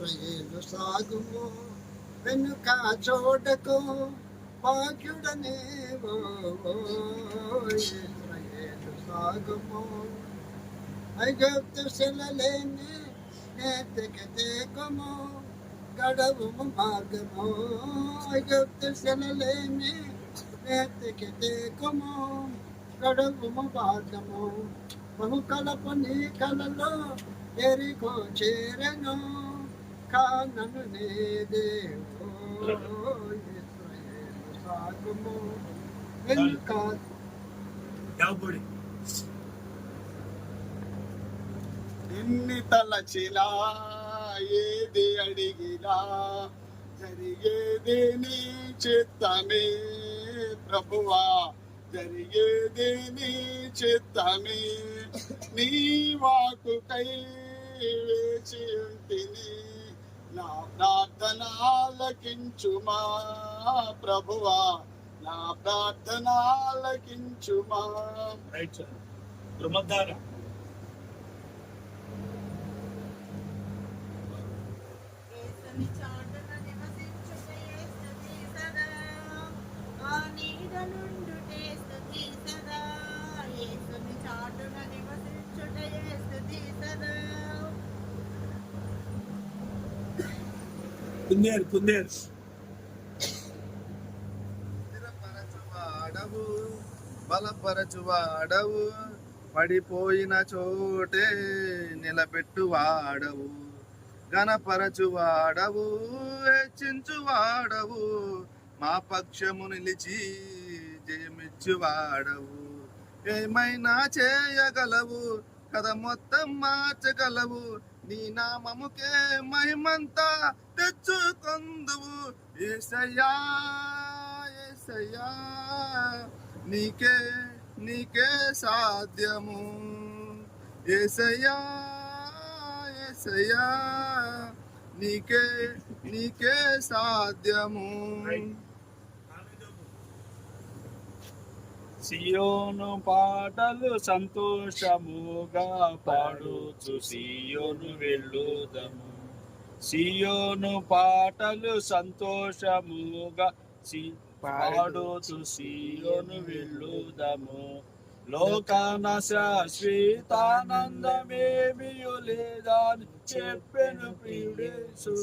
ఇస్రాయేలు సాగుము, వెనుక చూడకు భాగ్యుడనేవో. ఇస్రాయేలు సాగుము, ఐగుప్తు శిలలేని నేతికి తేకము, గడవుము మార్గము. ఐగుప్తు శిలలేని నేతికి తేకము, గడవుము మార్గము. బహుకలపు నీ కలలో ఎరికో చేరెను, కానను నీ దేవో. ఇస్రాయేలు సాగుము, వెనుక ఎన్ని తలచిలా ఏది అడిగిలా జరిగేది నీ చిత్తమే ప్రభువా, జరిగేది నీ చిత్తమే. నీ వాకుకై వేచి ఉంటిని, నా ప్రార్థన ఆలకించుమా ప్రభువా, నా ప్రార్థన ఆలకించుమా. స్థిరపరచువాడవు, బలపరచువాడవు, పడిపోయిన చోటే నిలబెట్టువాడవు, ఘనపరచువాడవు, హెచ్చించువాడవు, మా పక్షము నిలిచి జయమిచ్చువాడవు. ఏమైనా చేయగలవు, కథ మొత్తం మార్చగలవు, నీ నామముకే మహిమంతా తెచ్చుకొందువు. యేసయ్యా యేసయ్యా, నీకే నీకే సాధ్యము. యేసయ్యా యేసయ్యా, నీకే నీకే సాధ్యము. సియోను పాటలు సంతోషముగా పాడుచు సియోను వెళ్ళుదము. సియోను పాటలు సంతోషముగా పాడుచు సియోను వెళ్ళుదము. లోకాన శాశ్వతానందమేమియు లేదని చెప్పెను ప్రియుడేసు.